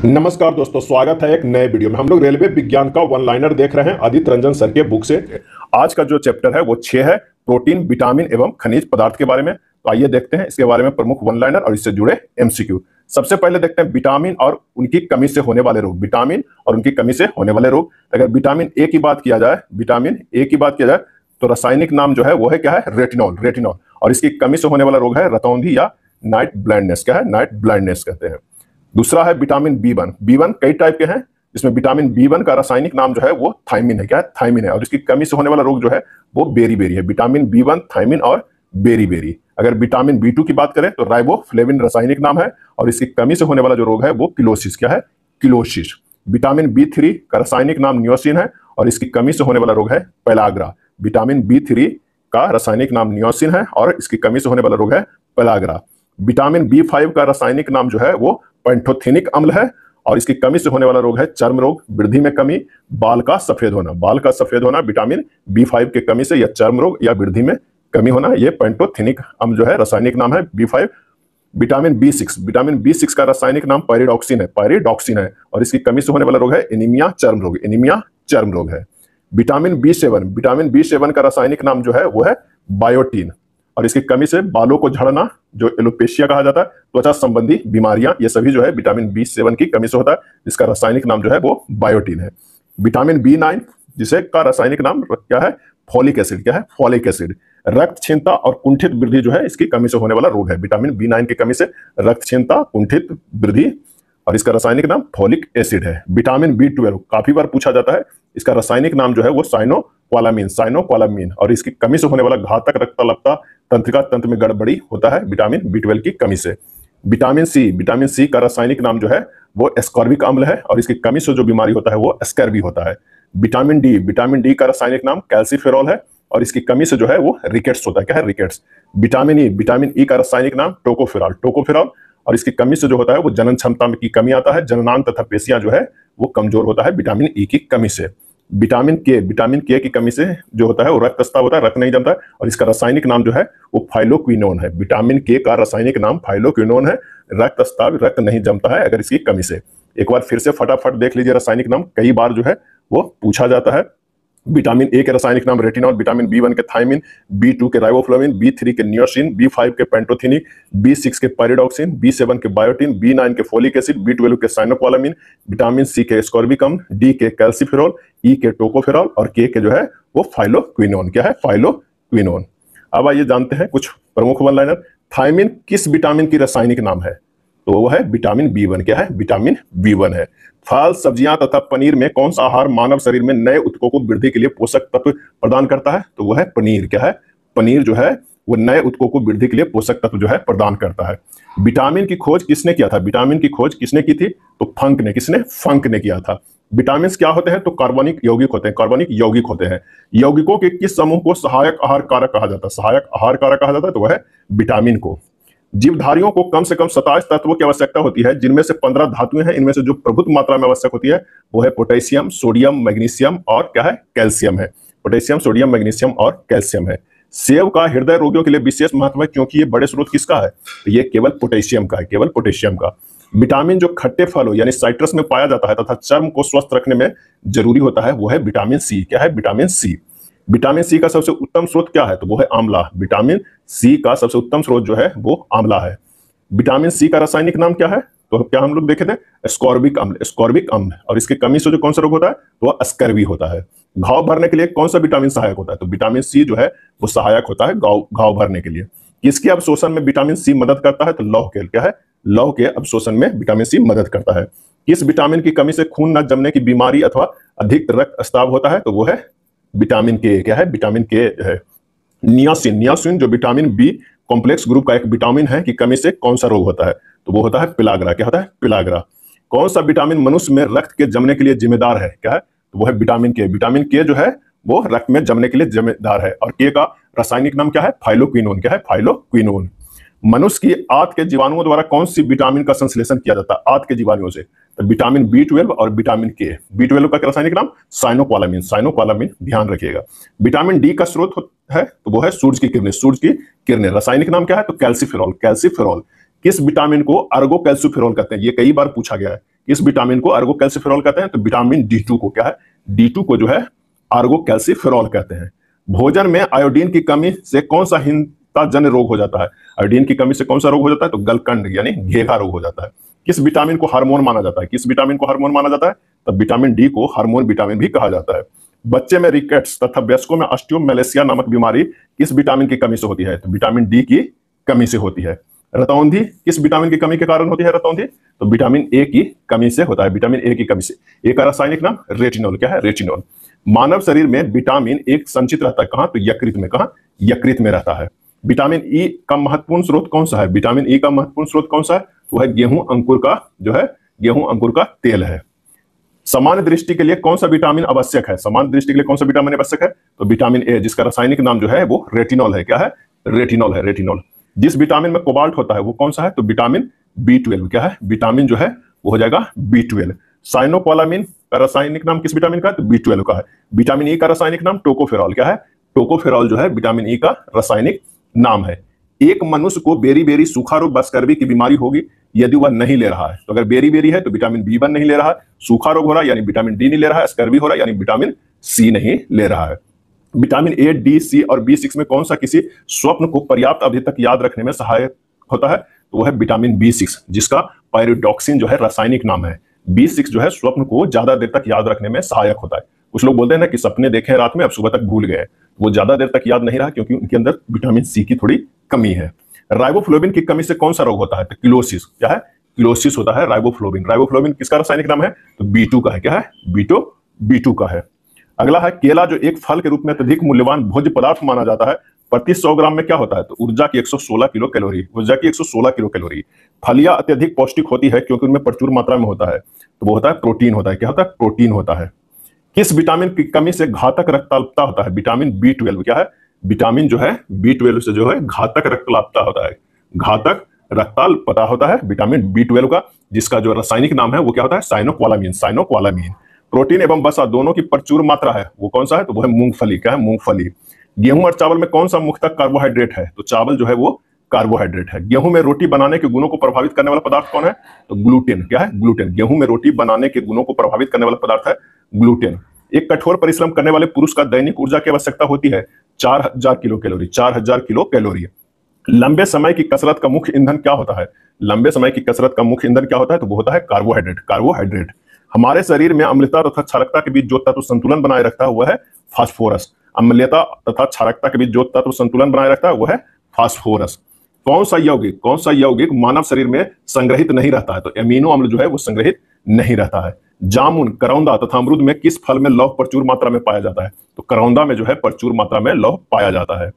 नमस्कार दोस्तों, स्वागत है एक नए वीडियो में। हम लोग रेलवे विज्ञान का वन लाइनर देख रहे हैं आदित्य रंजन सर के बुक से। आज का जो चैप्टर है वो 6 है, प्रोटीन, विटामिन एवं खनिज पदार्थ के बारे में। तो आइए देखते हैं इसके बारे में प्रमुख वन लाइनर और इससे जुड़े एमसीक्यू। सबसे पहले देखते हैं विटामिन और उनकी कमी से होने वाले रोग। विटामिन और उनकी कमी से होने वाले रोग। अगर विटामिन ए की बात किया जाए, विटामिन ए की बात किया जाए तो रासायनिक नाम जो है वो है क्या है? रेटिनॉल। रेटिनॉल। और इसकी कमी से होने वाला रोग है रतौंधी या नाइट ब्लाइंडनेस। क्या है? नाइट ब्लाइंडनेस कहते हैं। दूसरा है विटामिन बी1। बी1 कई टाइप के हैं, जिसमें विटामिन बी1 का रासायनिक नाम जो है वो थायमिन है। क्या है? थायमिन है। और इसकी कमी से होने वाला रोग जो है वो बेरी है। विटामिन बी1, थायमिन और बेरी। अगर विटामिन बी2 की बात करें तो राइबोफ्लेविन रासायनिक नाम है, और इसकी कमी से होने वाला जो रोग है वो किलोसिस। क्या है? किलोसिस। विटामिन बी3 का रासायनिक नाम नियोसिन है, और इसकी कमी से होने वाला रोग है पेलाग्रा। विटामिन बी3 का रासायनिक नाम नियोसिन है, और इसकी कमी से होने वाला रोग है पेलाग्रा। विटामिन बी5 का रासायनिक नाम जो है वो पेंटोथेनिक अम्ल है, और इसकी कमी से होने वाला रोग है चर्म रोग, वृद्धि में कमी, बाल का सफेद होना। बाल का सफेद होना विटामिन बी5 के कमी से, या चर्म रोग या वृद्धि में कमी होना, ये पेंटोथेनिक अम्ल जो है रासायनिक नाम है बी5। विटामिन बी6 का रासायनिक नाम पायरिडॉक्सिन है, और इसकी कमी से होने वाला रोग है एनीमिया चर्म रोग। एनीमिया चर्म रोग है। विटामिन बी7 का रासायनिक नाम जो है वो है बायोटीन, और इसकी कमी से बालों को झड़ना, जो एलोपेशिया कहा जाता है, त्वचा संबंधी बीमारियां, ये सभी जो है विटामिन बी7 की कमी से होता है, जिसका रासायनिक नाम जो है वो बायोटीन है। विटामिन बी9 जिसे का रासायनिक नाम क्या है? Folic acid. क्या है? Folic acid. रक्त क्षीणता और कुंठित वृद्धि जो है इसकी कमी से होने वाला रोग है। विटामिन बी9 की कमी से रक्त क्षीणता, कुंठित वृद्धि, और इसका रासायनिक नाम फॉलिक एसिड है। विटामिन बी12 काफी बार पूछा जाता है, इसका रासायनिक नाम जो है वो साइनोक्वालामीन, और इसकी कमी से होने वाला घातक रक्तलता, तंत्रिका तंत्र में गड़बड़ी होता है विटामिन बी12 की कमी से। विटामिन सी का रासायनिक नाम जो है वो एस्कॉर्बिक अम्ल है, और इसकी कमी से जो बीमारी होता है वो स्कर्वी होता है। विटामिन डी का रासायनिक नाम कैल्सीफेरॉल है, और इसकी कमी से जो है वो रिकेट्स होता है। क्या है? रिकेट्स। विटामिन ई का रासायनिक नाम टोकोफेरॉल, और इसकी कमी से जो होता है वो जनन क्षमता की कमी आता है, जननांग तथा पेशियां जो है वो कमजोर होता है विटामिन ई की कमी से। विटामिन के की कमी से जो होता है वो रक्तस्राव होता है, रक्त नहीं जमता है, और इसका रासायनिक नाम जो है वो फाइलोक्विनोन है। विटामिन के का रासायनिक नाम फाइलोक्विनोन है। रक्तस्राव, रक्त नहीं जमता है अगर इसकी कमी से। एक बार फिर से फटाफट देख लीजिए रासायनिक नाम, कई बार जो है वो पूछा जाता है। विटामिन ए के रासायनिक नाम रेटिनॉल, विटामिन बी1 के थायमिन, बी2 के राइबोफ्लेविन, बी3 के नियोसिन, बी5 के पेंटोथेनिक, बी6 के पायरिडॉक्सिन, बी7 के बायोटीन, बी9 के फोलिक एसिड, बी12 के साइनोक्वालामीन, विटामिन सी के एस्कॉर्बिक अम्ल, डी के कैल्सीफेरॉल, ई के टोकोफेरॉल, और के जो है वो फाइलोक्विनोन। क्या है? फाइलोक्विनोन। अब आइए जानते हैं कुछ प्रमुख वन लाइनर। थायमिन किस विटामिन की रासायनिक नाम है? तो वो है विटामिन बी1। क्या है? विटामिन बी1 है। फल, सब्जियां तथा पनीर में कौन सा आहार मानव शरीर में नए ऊतकों को वृद्धि के लिए पोषक तत्व प्रदान करता है? तो वो है पनीर। क्या है? पनीर जो है वो नए ऊतकों को वृद्धि के लिए पोषक तत्व जो है प्रदान करता है। विटामिन की खोज किसने किया था? विटामिन की खोज किसने की थी? तो फंक ने। किसने? फंक ने किया था। विटामिन क्या होते हैं? तो कार्बनिक यौगिक होते हैं। कार्बनिक यौगिक होते हैं। यौगिकों के किस समूह को सहायक आहार कारक कहा जाता है? सहायक आहार कारक कहा जाता है, तो वह है विटामिन को। जीवधारियों को कम से कम 27 तत्वों की आवश्यकता होती है, जिनमें से 15 धातुएं हैं। इनमें से जो प्रभुत्व मात्रा में आवश्यक होती है वो है पोटेशियम, सोडियम, मैग्नीशियम और क्या है? कैल्शियम है। पोटेशियम, सोडियम, मैग्नीशियम और कैल्शियम है। सेब का हृदय रोगियों के लिए विशेष महत्व है, क्योंकि ये बड़े स्रोत किसका है? तो ये केवल पोटेशियम का है, केवल पोटेशियम का। विटामिन जो खट्टे फलों यानी साइट्रस में पाया जाता है तथा चर्म को स्वस्थ रखने में जरूरी होता है वो है विटामिन सी। क्या है? Vitamin C. विटामिन सी का सबसे उत्तम स्रोत क्या है? तो वो है आंवला। विटामिन सी का सबसे उत्तम स्रोत जो है वो आंवला है। विटामिन सी का रासायनिक नाम क्या है? तो क्या हम लोग देखे थे? एस्कॉर्बिक अम्ल, और इसकी कमी से जो कौन सा रोग होता है? तो वह स्कर्वी होता है। घाव भरने के लिए कौन सा विटामिन सहायक होता है? तो विटामिन सी जो है वो सहायक होता है घाव भरने के लिए। किसके अवशोषण में विटामिन सी मदद करता है? तो लौह के। क्या है? लौह के अवशोषण में विटामिन सी मदद करता है। किस विटामिन की कमी से खून न जमने की बीमारी अथवा अधिक रक्तस्राव होता है? तो वो है विटामिन के। क्या है? विटामिन के है। नियासिन जो विटामिन बी कॉम्प्लेक्स ग्रुप का एक विटामिन है की कमी से कौन सा रोग होता है? तो वो होता है पिलाग्रा। क्या होता है? पिलाग्रा। कौन सा विटामिन मनुष्य में रक्त के जमने के लिए जिम्मेदार है? क्या है? तो वो है विटामिन के। विटामिन के जो है वो रक्त में जमने के लिए जिम्मेदार है, और के का रासायनिक नाम क्या है? फाइलोक्विनोन। क्या है? फाइलोक्विनोन। मनुष्य की आंत के जीवाणुओं द्वारा कौन सी विटामिन का संश्लेषण किया जाता है? आंत के जीवाणुओं से। तो विटामिन बी12 और विटामिन के। बी12 का रासायनिक नाम साइनोक्वालामीन, ध्यान रखिएगा। विटामिन डी का स्रोत है तो वो है सूरज की किरणें। रासायनिक नाम क्या है? तो कैल्सीफेरॉल। किस विटामिन को अर्गो कैल्सीफेरॉल कहते हैं? ये कई बार पूछा गया है। किस विटामिन को अर्गो कैल्सीफेरॉल कहते हैं? तो विटामिन D2 को क्या है? D2 को जो है अर्गो कैल्सीफेरॉल कहते हैं। भोजन में आयोडीन की कमी से कौन सा हीनताजन्य रोग हो जाता है? आयोडीन की कमी से कौन सा रोग हो जाता है? तो गलकंड यानी घेघा रोग हो जाता है। किस विटामिन को हार्मोन माना जाता है? किस विटामिन को हार्मोन माना जाता है? तो विटामिन डी को हार्मोन विटामिन भी कहा जाता है। बच्चे में रिकेट्स तथा वयस्कों में ऑस्टियोमेलेसिया नामक बीमारी किस विटामिन की कमी से होती है? तो विटामिन डी की कमी से होती है। रतौंधी किस विटामिन की कमी के कारण होती है? रतौंधी तो विटामिन ए की कमी से होता है। विटामिन ए की कमी से। ए का रासायनिक नाम रेटिनॉल। क्या है? रेटिनॉल। मानव शरीर में विटामिन ए संचित रहता है कहां? तो यकृत में। कहां? यकृत में रहता है। विटामिन ई का महत्वपूर्ण स्रोत कौन सा है? विटामिन ई का महत्वपूर्ण स्रोत कौन सा है? तो है गेहूं अंकुर का जो है गेहूं अंकुर का तेल है। सामान्य दृष्टि के लिए कौन सा विटामिन आवश्यक है? सामान्य दृष्टि के लिए कौन सा विटामिन आवश्यक है? तो विटामिन ए, जिसका रासायनिक नाम जो है वो रेटिनॉल है। क्या है? रेटिनॉल है। रेटिनॉल। जिस विटामिन में कोबाल्ट होता है वो कौन सा है? तो विटामिन B12। क्या है? विटामिन जो है वो हो जाएगा B12। साइनोकोलामिन का रासायनिक नाम किस विटामिन का है? तो B12 का है। विटामिन ई का रासायनिक नाम टोकोफेरॉल। क्या है? टोकोफेरॉल जो है विटामिन ई का रासायनिक नाम है। एक मनुष्य को बेरी बेरी सूखा रोग बस्कर्वी की बीमारी होगी यदि वह नहीं ले रहा है। तो अगर बेरी बेरी है तो विटामिन B1 नहीं ले रहा है, सूखा रोग हो रहा है यानी विटामिन डी नहीं ले रहा है, स्कर्वी हो रहा है यानी विटामिन सी नहीं ले रहा है। विटामिन ए, डी, सी और B6 में कौन सा किसी स्वप्न को पर्याप्त अवधि तक याद रखने में सहायक होता है? तो वह है विटामिन B6, जिसका पायरिडॉक्सिन जो है रासायनिक नाम है। B6 जो है स्वप्न को ज्यादा देर तक याद रखने में सहायक होता है। कुछ लोग बोलते हैं ना कि सपने देखे रात में अब सुबह तक भूल गए, वो ज्यादा देर तक याद नहीं रहा क्योंकि उनके अंदर विटामिन सी की थोड़ी कमी है। राइबोफ्लोविन की कमी से कौन सा रोग होता है? तो किलोसिस। क्या है? किलोसिस होता है राइबोफ्लोविन। राइबोफ्लोविन किसका रासायनिक नाम है? तो B2 का है। क्या है? B2 का है। अगला है केला, जो एक फल के रूप में अत्यधिक मूल्यवान भोज्य पदार्थ माना जाता है, प्रति 100 ग्राम में क्या होता है? तो ऊर्जा की 116 किलो कैलोरी। ऊर्जा की 116 किलो कैलोरी। फलियां अत्यधिक पौष्टिक होती है क्योंकि उनमें प्रचुर मात्रा में होता है, तो वो होता है प्रोटीन होता है। क्या होता है? प्रोटीन होता है। किस विटामिन की कमी से घातक रक्तअल्पता होता है? Vitamin B12। क्या है? विटामिन जो है B12 से जो है घातक रक्तअल्पता होता है। घातक रक्तअल्पता होता है विटामिन B12 का, जिसका जो रासायनिक नाम है वो क्या होता है? साइनोकोलामिन। साइनोकोलामिन। प्रोटीन एवं वसा दोनों की प्रचुर मात्रा है, वो कौन सा है? तो वो है मूंगफली। क्या है? मूंगफली। गेहूं और चावल में कौन सा मुख्यतः कार्बोहाइड्रेट है? तो चावल जो है वो कार्बोहाइड्रेट है। गेहूं में रोटी बनाने के गुणों को प्रभावित करने वाला पदार्थ कौन है? तो ग्लूटेन। क्या है? ग्लूटेन। गेहूं में रोटी बनाने के गुणों को प्रभावित करने वाला पदार्थ है ग्लूटेन। एक कठोर परिश्रम करने वाले पुरुष का दैनिक ऊर्जा की आवश्यकता होती है 4000 किलो कैलोरी। 4000 kilo calorie. लंबे समय की कसरत का मुख्य ईंधन क्या होता है? लंबे समय की कसरत का मुख्य ईंधन क्या होता है? तो वो होता है कार्बोहाइड्रेट। कार्बोहाइड्रेट। हमारे शरीर में अम्लता तथा क्षारकता के बीच जो तत्व संतुलन बनाए रखता है वह है फास्फोरस। अम्लता तथा क्षारकता के बीच जो तत्व संतुलन बनाए रखता है वह है फास्फोरस। कौन सा यौगिक मानव शरीर में संग्रहित नहीं रहता है? तो एमिनो अम्ल जो है वो संग्रहित नहीं रहता है। जामुन, करौंदा तथा अमरूद में किस फल में लौह प्रचुर मात्रा में पाया जाता है? तो करौंदा में जो है प्रचुर मात्रा में लौह पाया जाता है।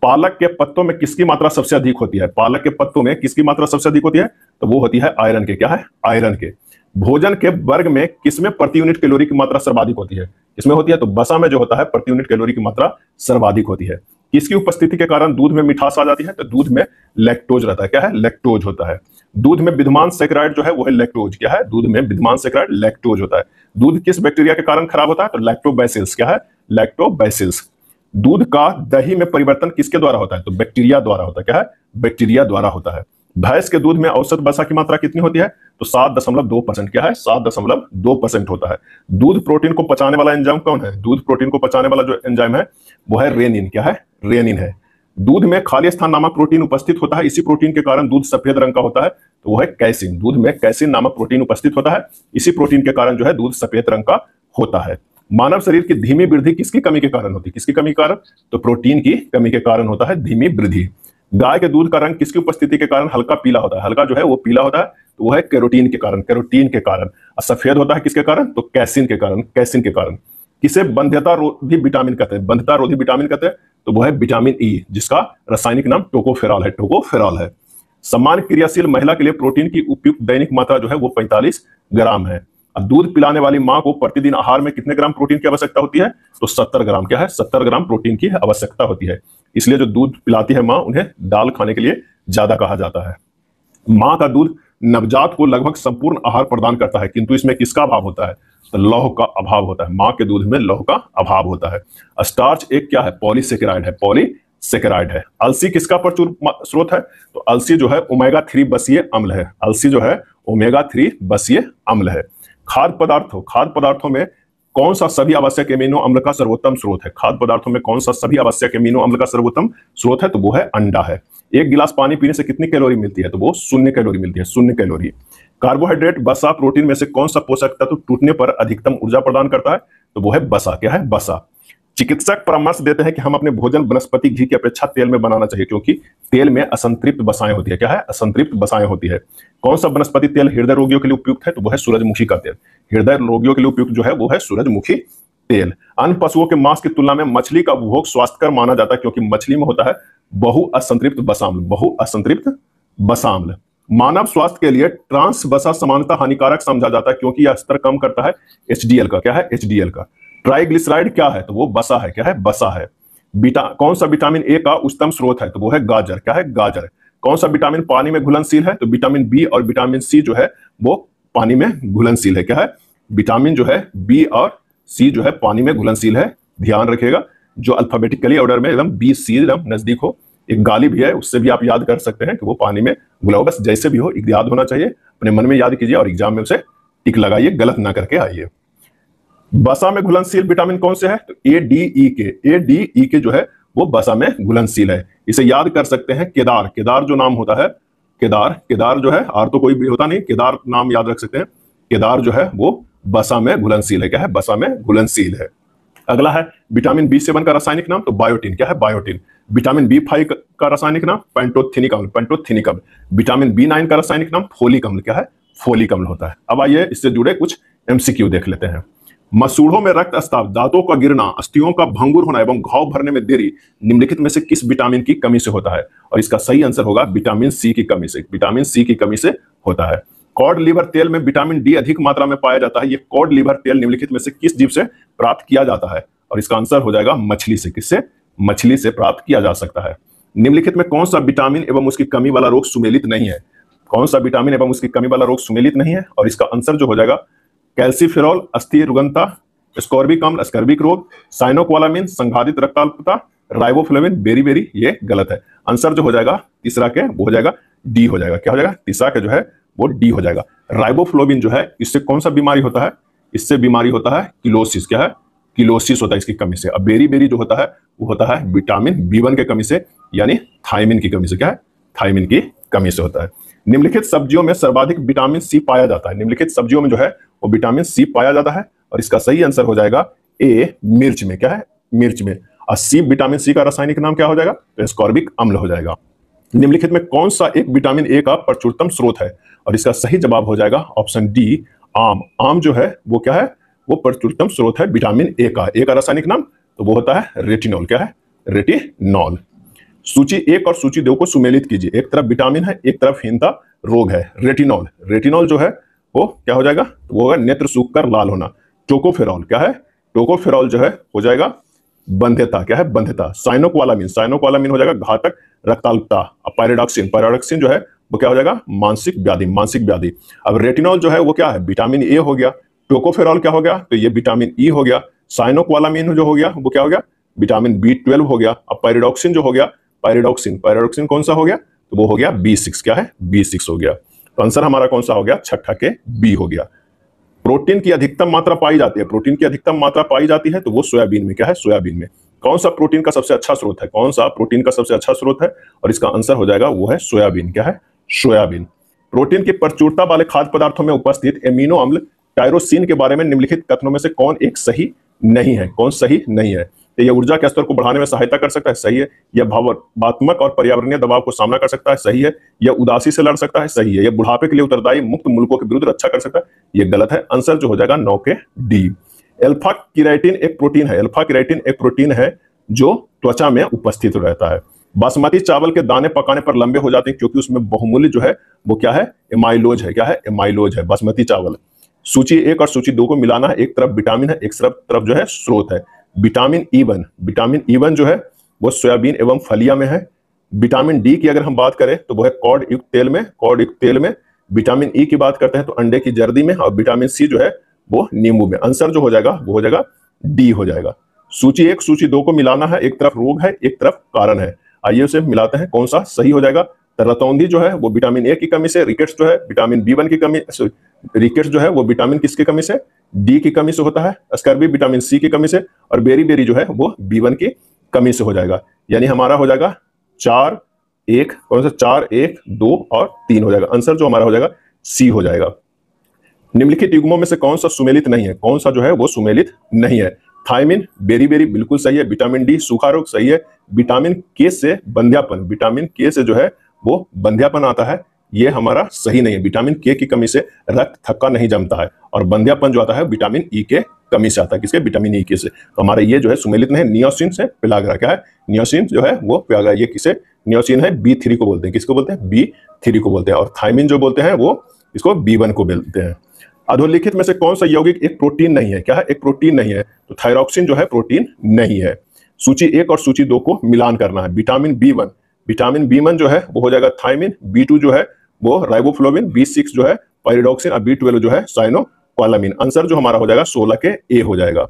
पालक के पत्तों में किसकी मात्रा सबसे अधिक होती है? पालक के पत्तों में किसकी मात्रा सबसे अधिक होती है? तो वो होती है आयरन के। क्या है? आयरन के। भोजन के वर्ग में किसमें प्रति यूनिट कैलोरी की मात्रा सर्वाधिक होती है? इसमें होती है तो वसा में जो होता है प्रति यूनिट कैलोरी की मात्रा सर्वाधिक होती है। किसकी उपस्थिति के कारण दूध में मिठास आ जाती है? तो दूध में लैक्टोज रहता है। क्या है? लैक्टोज होता है। दूध में विद्यमान सैकराइड जो है वो है लैक्टोज। क्या है? दूध में विद्यमान सैकराइड लैक्टोज होता है। दूध किस बैक्टीरिया के कारण खराब होता है? तो लैक्टोबैसिलस। क्या है? लैक्टोबैसिलस। दूध का दही में परिवर्तन किसके द्वारा होता है? तो बैक्टीरिया द्वारा होता है। क्या है? बैक्टीरिया द्वारा होता है। भैंस के दूध में औसत वसा की मात्रा कितनी होती है? तो 7.2%। क्या है? 7.2% होता है। दूध प्रोटीन को पचाने वाला एंजाइम कौन है? दूध प्रोटीन को पचाने वाला जो एंजाइम है वो है रेनिन। क्या है? रेनिन है। दूध में खाली स्थान नामक प्रोटीन उपस्थित होता है, इसी प्रोटीन के कारण दूध सफेद रंग का होता है, तो वो है कैसिन। दूध में कैसिन नामक प्रोटीन उपस्थित होता है, इसी प्रोटीन के कारण जो है दूध सफेद रंग का होता है। मानव शरीर की धीमी वृद्धि किसकी कमी के कारण होती है? किसकी कमी के कारण? तो प्रोटीन की कमी के कारण होता है धीमी वृद्धि। गाय के दूध का रंग किसकी उपस्थिति के कारण हल्का पीला होता है? हल्का जो है वो पीला होता है, तो वो है कैरोटीन के कारण। कैरोटीन के कारण। और सफेद होता है किसके कारण? तो कैसिन के कारण। कैसिन के कारण। किसे बंध्यता रोधी विटामिन कहते हैं? बंध्यता रोधी विटामिन कहते हैं, तो वो है विटामिन ई, जिसका रासायनिक नाम टोकोफेरॉल है। टोकोफेरॉल है। समान क्रियाशील महिला के लिए प्रोटीन की उपयुक्त दैनिक मात्रा जो है वो 45 ग्राम है। दूध पिलाने वाली मां को प्रतिदिन आहार में कितने ग्राम प्रोटीन की आवश्यकता होती है? तो 70 ग्राम। क्या है? 70 ग्राम प्रोटीन की आवश्यकता होती है। इसलिए जो दूध पिलाती है मां, उन्हें दाल खाने के लिए ज्यादा कहा जाता है। मां का दूध नवजात को लगभग संपूर्ण आहार प्रदान करता है, किंतु इसमें किसका अभाव होता है? तो लौह का अभाव होता है। मां के दूध में लौह का अभाव होता है। स्टार्च एक क्या है? पॉलीसेकेराइड है। पॉलीसेकेराइड है। अलसी किसका प्रचुर स्रोत है? तो अलसी जो है ओमेगा 3 बसीय अम्ल है। अलसी जो है ओमेगा 3 बसीय अम्ल है। खाद्य पदार्थों में कौन सा सभी आवश्यक एमिनो अम्ल का सर्वोत्तम स्रोत है? खाद्य पदार्थों में कौन सा सभी आवश्यक एमिनो अम्ल का सर्वोत्तम स्रोत है? तो वो है अंडा है। एक गिलास पानी पीने से कितनी कैलोरी मिलती है? तो वो 0 कैलोरी मिलती है, 0 कैलोरी। कार्बोहाइड्रेट, वसा, प्रोटीन में से कौन सा पोषक तत्व टूटने पर अधिकतम ऊर्जा प्रदान करता है? तो वो है वसा। क्या है? वसा। चिकित्सक परामर्श देते हैं कि हम अपने भोजन वनस्पति घी की अपेक्षा तेल में बनाना चाहिए, क्योंकि तेल में असंतृप्त वसाएं होती है। क्या है? असंतृप्त वसाएं होती है। कौन सा वनस्पति तेल हृदय रोगियों के लिए उपयुक्त है? तो वो है सूरजमुखी का तेल। हृदय रोगियों के लिए उपयुक्त जो है वो है सूरजमुखी तेल। अन्य पशुओं के मांस की तुलना में मछली का उपभोग स्वास्थ्यकर माना जाता है, क्योंकि मछली में होता है बहुअसंतृप्त वसाम्ल। बहुअसंतृप्त वसाम्ल। मानव स्वास्थ्य के लिए ट्रांस वसा सामान्यतः हानिकारक समझा जाता है, क्योंकि यह स्तर कम करता है एचडीएल का। क्या है? एचडीएल का। ट्राइग्लिसराइड क्या है? तो वो वसा है। क्या है? वसा है। कौन सा विटामिन ए का उच्चतम स्रोत है? तो वो है गाजर। क्या है? गाजर। कौन सा विटामिन पानी में घुलनशील है? तो विटामिन बी और विटामिन सी जो है वो पानी में घुलनशील है। क्या है? विटामिन जो है बी और सी जो है पानी में घुलनशील है। ध्यान रखिएगा, जो अल्फाबेटिकली ऑर्डर में एकदम बी सी एकदम नजदीक हो। एक गाली भी है, उससे भी आप याद कर सकते हैं कि वो पानी में घुला हो। बस जैसे भी हो याद होना चाहिए, अपने मन में याद कीजिए और एग्जाम में उसे टिक लगाइए, गलत ना करके आइए। वसा में घुलनशील विटामिन कौन से है? तो ए डी ई के। ए डी ई के जो है वो वसा में घुलनशील है। इसे याद कर सकते हैं केदार। केदार जो नाम होता है, केदार जो है, आर तो कोई भी होता नहीं, केदार नाम याद रख सकते हैं। केदार जो है वो वसा में घुलनशील है। क्या है? वसा में घुलनशील है। अगला है विटामिन B7 का रासायनिक नाम, तो बायोटिन। क्या है? बायोटिन। विटामिन B5 का रासायनिक नाम पेंटोथेनिक अम्ल। पेंटोथेनिक अम्ल। विटामिन B9 का रासायनिक नाम फोलिक अम्ल। क्या है? फोलिक अम्ल होता है। अब आइए इससे जुड़े कुछ एमसीक्यू देख लेते हैं। मसूड़ों में रक्तस्राव, दांतों का गिरना, अस्थियों का भंगुर होना एवं घाव भरने में देरी निम्नलिखित में से किस विटामिन की कमी से होता है? और इसका सही आंसर होगा विटामिन सी की कमी से। विटामिन सी की कमी से होता है। कॉड लिवर तेल में विटामिन डी अधिक मात्रा में पाया जाता है। ये कॉड लिवर तेल निम्नलिखित में से किस जीव से प्राप्त किया जाता है? और इसका आंसर हो जाएगा मछली से। किससे? मछली से प्राप्त किया जा सकता है। निम्नलिखित में कौन सा विटामिन एवं उसकी कमी वाला रोग सुमेलित नहीं है? कौन सा विटामिन एवं उसकी कमी वाला रोग सुमेलित नहीं है? और इसका आंसर जो हो जाएगा कैल्सीफेरॉल, अस्थि रुग्णता, स्कॉर्बिक अम्ल, स्कर्बिक रोग, साइनोकोलामिन, संघादित रक्ताल्पता, राइबोफ्लेविन, बेरी। ये गलत है। आंसर जो हो जाएगा तीसरा के वो हो जाएगा डी हो जाएगा। क्या हो जाएगा? तीसरा के जो है वो डी हो जाएगा। राइबोफ्लोविन जो है, इससे कौन सा बीमारी होता है? इससे बीमारी होता है किलोसिस। क्या है? किलोसिस होता है इसकी कमी से। अब बेरी जो होता है वो होता है विटामिन B1 के कमी से, यानी थायमिन की कमी से। क्या है? थायमिन की कमी से होता है। निम्नलिखित सब्जियों में सर्वाधिक विटामिन सी पाया जाता है। निम्नलिखित सब्जियों में जो है वो विटामिन सी पाया जाता है, और इसका सही आंसर हो जाएगा ए, मिर्च में। क्या है? मिर्च में। और सी, विटामिन सी का रासायनिक नाम क्या हो जाएगा? तो एस्कॉर्बिक अम्ल हो जाएगा। निम्नलिखित में कौन सा एक विटामिन ए का प्रचुरतम स्रोत है? और इसका सही जवाब हो जाएगा ऑप्शन डी, आम। आम जो है वो क्या है? वो प्रचुरतम स्रोत है विटामिन ए का। ए का रासायनिक नाम तो वो होता है रेटिनॉल। क्या है? रेटिनॉल। सूची 1 और सूची 2 को सुमेलित कीजिए। एक तरफ विटामिन है, एक तरफ हीनता रोग है। रेटिनॉल जो है वो क्या हो जाएगा? वो होगा नेत्र सूख कर लाल होना। टोकोफेरॉल क्या है? टोकोफेरॉल जो है हो जाएगा बंध्यता। क्या है? बंध्यता। साइनोकोलामिन हो जाएगा घातक रक्ताल्पता। पायरोडॉक्सिन जो है वो क्या हो जाएगा? मानसिक व्याधि। अब रेटिनॉल जो है वो क्या है? विटामिन ए हो गया। टोकोफेरॉल क्या हो गया? तो ये विटामिन ई हो गया। साइनोकोलामिन जो हो गया वो क्या हो गया? विटामिन B12 हो गया। अब पायरोडॉक्सिन जो हो गया, पायरोडॉक्सिन कौन सा हो गया? तो वो हो गया B6। क्या है? B6 हो गया। तो आंसर हमारा कौन सा हो गया? छठा के बी हो गया। प्रोटीन की अधिकतम मात्रा पाई जाती है। प्रोटीन की अधिकतम मात्रा पाई जाती है तो वो सोयाबीन में। क्या है? सोयाबीन में। कौन सा प्रोटीन का सबसे अच्छा स्रोत है? कौन सा प्रोटीन का सबसे अच्छा स्रोत है? और इसका आंसर हो जाएगा वो है सोयाबीन। क्या है? सोयाबीन। प्रोटीन की प्रचुरता वाले खाद्य पदार्थों में उपस्थित एमिनो अम्ल टायरोसिन के बारे में निम्नलिखित कथनों में से कौन एक सही नहीं है? कौन सही नहीं है? तो यह ऊर्जा के स्तर को बढ़ाने में सहायता कर सकता है। सही है। यह भावात्मक और पर्यावरणीय दबाव को सामना कर सकता है। सही है। यह उदासी से लड़ सकता है। सही है। यह बुढ़ापे के लिए उत्तरदायी मुक्त मुल्कों के विरुद्ध रक्षा कर सकता है। यह गलत है। आंसर जो हो जाएगा 9 के डी। अल्फा केराटिन एक प्रोटीन है। अल्फा केराटिन एक प्रोटीन है जो त्वचा में उपस्थित रहता है। बासमती चावल के दाने पकाने पर लंबे हो जाते हैं क्योंकि उसमें बहुमूल्य जो है वो क्या है? एमाइलोज है। क्या है? एमाइलोज है बासमती चावल। सूची 1 और सूची 2 को मिलाना है। एक तरफ विटामिन है, एक तरफ जो है स्रोत है। विटामिन E1 जो है वो सोयाबीन एवं फलिया में है। विटामिन डी की अगर हम बात करें तो वो है कॉड युक्त तेल में। विटामिन ई की बात करते हैं तो अंडे की जर्दी में। और विटामिन सी जो है वो नींबू में। आंसर जो हो जाएगा वो हो जाएगा डी हो जाएगा। सूची 1 सूची 2 को मिलाना है। एक तरफ रोग है, एक तरफ कारण है। आइए उसे मिलाते हैं। कौन सा सही हो जाएगा? रतौंधी जो है वो विटामिन ए की कमी से, रिकेट्स जो है विटामिन B1 की कमी, रिकेट्स जो है वो विटामिन किसकी कमी से, डी की कमी से होता है, स्कर्वी विटामिन सी की कमी से, और बेरी जो है वो B1 की कमी से हो जाएगा। यानी हमारा हो जाएगा 4, 1, कौन सा 4, 1, 2 और 3 हो जाएगा। आंसर जो हमारा हो जाएगा सी हो जाएगा। निम्नलिखित युग्मों में से कौन सा सुमेलित नहीं है, कौन सा जो है वो सुमेलित नहीं है। थायमिन बेरी बिल्कुल सही है, विटामिन डी सूखा रोग सही है, विटामिन के से बंध्यापन, विटामिन के से जो है वो बंध्यापन आता है, ये हमारा सही नहीं है। विटामिन के की कमी से रक्त थक्का नहीं जमता है, और बंध्यापन जो आता है विटामिन ई के कमी से आता है, किसके, विटामिन ई के से। तो हमारा ये जो है सुमेलित नहीं है। नियोसिन से पेलाग्रा, क्या है, नियोसिन जो है वो पेलाग्रा, ये किसे, नियोसिन है B3 को बोलते हैं, किसको बोलते हैं, B3 को बोलते हैं। और थायमिन जो बोलते हैं वो इसको B1 को बोलते हैं। अधोलिखित में से कौन सा यौगिक एक प्रोटीन नहीं है, क्या है, एक प्रोटीन नहीं है, तो थायरॉक्सिन जो है प्रोटीन नहीं है। सूची 1 और सूची 2 को मिलान करना है। विटामिन B1 जो है वो हो जाएगा थायमिन, B2 जो है वो राइबोफ्लोविन, B6 जो है पाइरिडॉक्सिन, और B12 जो है साइनोकोलामिन। आंसर जो हमारा हो जाएगा 16 के ए हो जाएगा।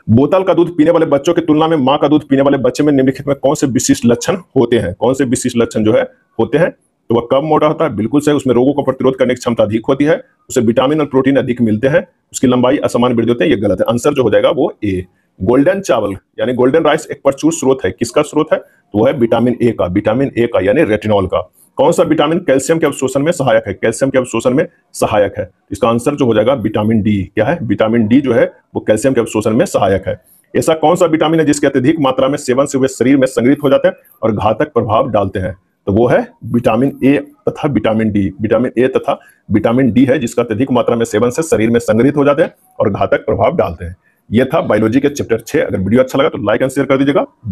बोतल का दूध पीने वाले बच्चों की तुलना में मां का दूध पीने वाले बच्चे में निम्नलिखित में कौन से विशिष्ट लक्षण होते हैं, कौन से विशिष्ट लक्षण जो है होते हैं, तो वह कम मोटा होता है, बिल्कुल सही, उसमें रोगों को प्रतिरोध करने की क्षमता अधिक होती है, उसे विटामिन और प्रोटीन अधिक मिलते हैं, उसकी लंबाई असमान वृद्धि होती है, ये गलत है। आंसर जो हो जाएगा वो ए। गोल्डन चावल यानी गोल्डन राइस एक प्रचुर स्रोत है, किसका स्रोत है, तो वह है विटामिन ए का यानी रेटिनॉल का। कौन सा विटामिन कैल्शियम के अवशोषण में सहायक है, कैल्शियम के अवशोषण में सहायक है, इसका आंसर जो हो जाएगा विटामिन डी। क्या है, विटामिन डी जो है वो कैल्शियम के अवशोषण में सहायक है। ऐसा कौन सा विटामिन है जिसके अत्यधिक मात्रा में सेवन से वे शरीर में संग्रहित हो जाते हैं और घातक प्रभाव डालते हैं, तो वो है विटामिन ए तथा विटामिन डी। विटामिन ए तथा विटामिन डी है जिसका अत्यधिक मात्रा में सेवन से शरीर में संग्रहित हो जाते हैं और घातक प्रभाव डालते हैं। यह था बायोलॉजी के चैप्टर 6। अगर वीडियो अच्छा लगा तो लाइक एंड शेयर कर दीजिएगा।